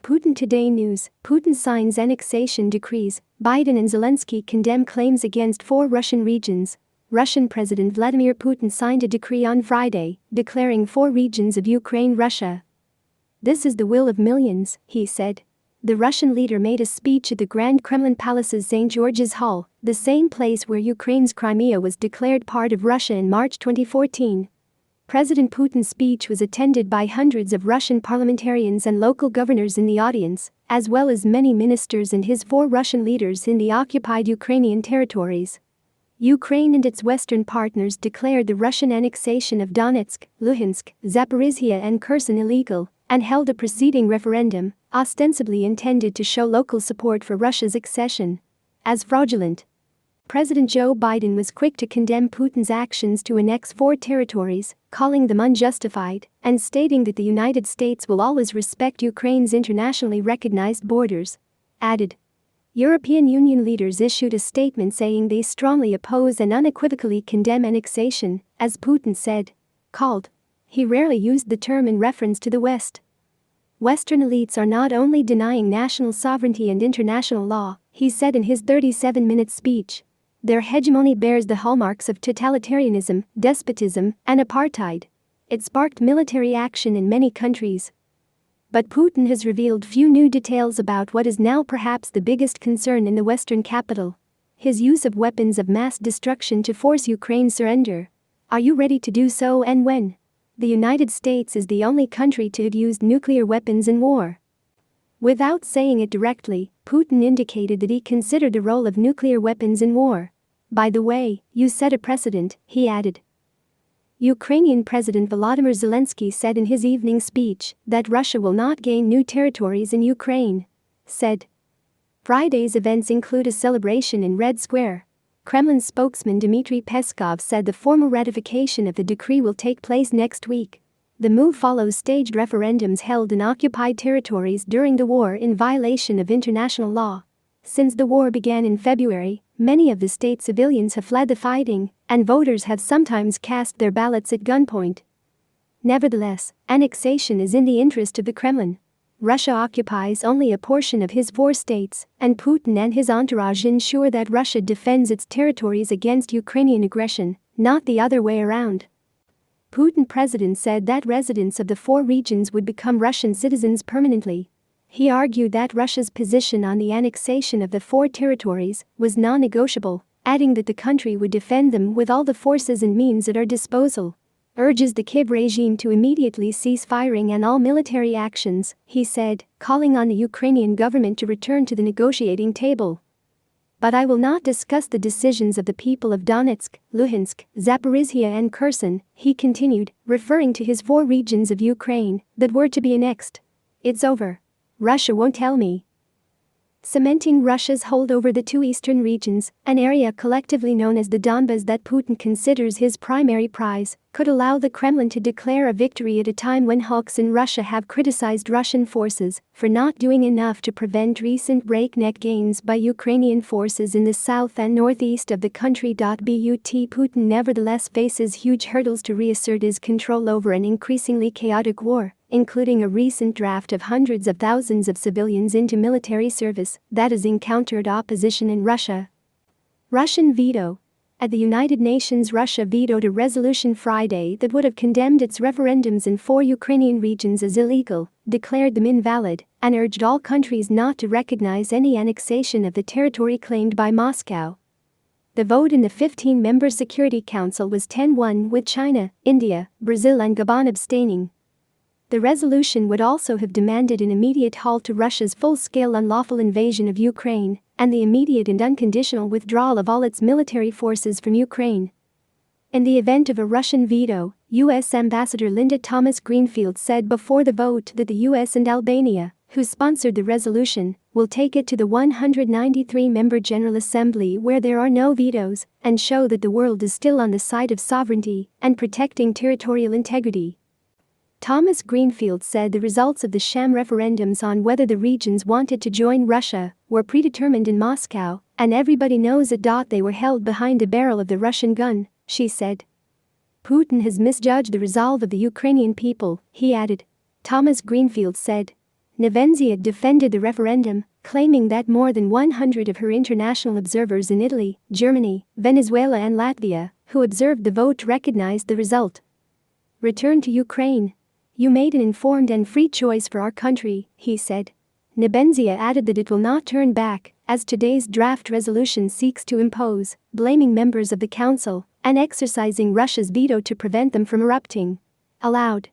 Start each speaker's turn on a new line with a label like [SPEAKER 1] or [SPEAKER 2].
[SPEAKER 1] Putin Today News. Putin signs annexation decrees. Biden and Zelensky condemn claims against 4 Russian regions. Russian President Vladimir Putin signed a decree on Friday, declaring 4 regions of Ukraine Russia. "This is the will of millions," he said. The Russian leader made a speech at the Grand Kremlin Palace's St. George's Hall, the same place where Ukraine's Crimea was declared part of Russia in March 2014. President Putin's speech was attended by hundreds of Russian parliamentarians and local governors in the audience, as well as many ministers and his 4 Russian leaders in the occupied Ukrainian territories. Ukraine and its Western partners declared the Russian annexation of Donetsk, Luhansk, Zaporizhia and Kherson illegal, and held a preceding referendum, ostensibly intended to show local support for Russia's accession, as fraudulent. President Joe Biden was quick to condemn Putin's actions to annex 4 territories, calling them unjustified, and stating that the United States will always respect Ukraine's internationally recognized borders. Added. European Union leaders issued a statement saying they strongly oppose and unequivocally condemn annexation, as Putin said. Called. He rarely used the term in reference to the West. Western elites are not only denying national sovereignty and international law, he said in his 37-minute speech. Their hegemony bears the hallmarks of totalitarianism, despotism, and apartheid. It sparked military action in many countries. But Putin has revealed few new details about what is now perhaps the biggest concern in the Western capital: his use of weapons of mass destruction to force Ukraine's surrender. Are you ready to do so, and when? The United States is the only country to have used nuclear weapons in war. Without saying it directly, Putin indicated that he considered the role of nuclear weapons in war. "By the way, you set a precedent," he added. Ukrainian President Volodymyr Zelensky said in his evening speech that Russia will not gain new territories in Ukraine. Said. Friday's events include a celebration in Red Square. Kremlin spokesman Dmitry Peskov said the formal ratification of the decree will take place next week. The move follows staged referendums held in occupied territories during the war in violation of international law. Since the war began in February, many of the state's civilians have fled the fighting, and voters have sometimes cast their ballots at gunpoint. Nevertheless, annexation is in the interest of the Kremlin. Russia occupies only a portion of his 4 states, and Putin and his entourage ensure that Russia defends its territories against Ukrainian aggression, not the other way around. Putin president said that residents of the 4 regions would become Russian citizens permanently. He argued that Russia's position on the annexation of the 4 territories was non-negotiable, adding that the country would defend them with all the forces and means at our disposal. Urges the Kyiv regime to immediately cease firing and all military actions, he said, calling on the Ukrainian government to return to the negotiating table. But I will not discuss the decisions of the people of Donetsk, Luhansk, Zaporizhia and Kherson, he continued, referring to his 4 regions of Ukraine that were to be annexed. It's over. Russia won't tell me. Cementing Russia's hold over the 2 eastern regions, an area collectively known as the Donbas that Putin considers his primary prize, could allow the Kremlin to declare a victory at a time when hawks in Russia have criticized Russian forces for not doing enough to prevent recent breakneck gains by Ukrainian forces in the south and northeast of the country. But Putin nevertheless faces huge hurdles to reassert his control over an increasingly chaotic war, including a recent draft of hundreds of thousands of civilians into military service that has encountered opposition in Russia. Russian veto. At the United Nations, Russia vetoed a resolution Friday that would have condemned its referendums in 4 Ukrainian regions as illegal, declared them invalid, and urged all countries not to recognize any annexation of the territory claimed by Moscow. The vote in the 15-member Security Council was 10-1, with China, India, Brazil and Gabon abstaining. The resolution would also have demanded an immediate halt to Russia's full-scale unlawful invasion of Ukraine and the immediate and unconditional withdrawal of all its military forces from Ukraine. In the event of a Russian veto, U.S. Ambassador Linda Thomas-Greenfield said before the vote that the U.S. and Albania, who sponsored the resolution, will take it to the 193-member General Assembly where there are no vetoes and show that the world is still on the side of sovereignty and protecting territorial integrity. Thomas Greenfield said the results of the sham referendums on whether the regions wanted to join Russia were predetermined in Moscow, and everybody knows it. They were held behind the barrel of the Russian gun, she said. Putin has misjudged the resolve of the Ukrainian people, he added. Thomas Greenfield said. Nebenzia defended the referendum, claiming that more than 100 of her international observers in Italy, Germany, Venezuela and Latvia, who observed the vote, recognized the result. "Return to Ukraine. You made an informed and free choice for our country," he said. Nebenzia added that it will not turn back, as today's draft resolution seeks to impose, blaming members of the council and exercising Russia's veto to prevent them from erupting. Aloud.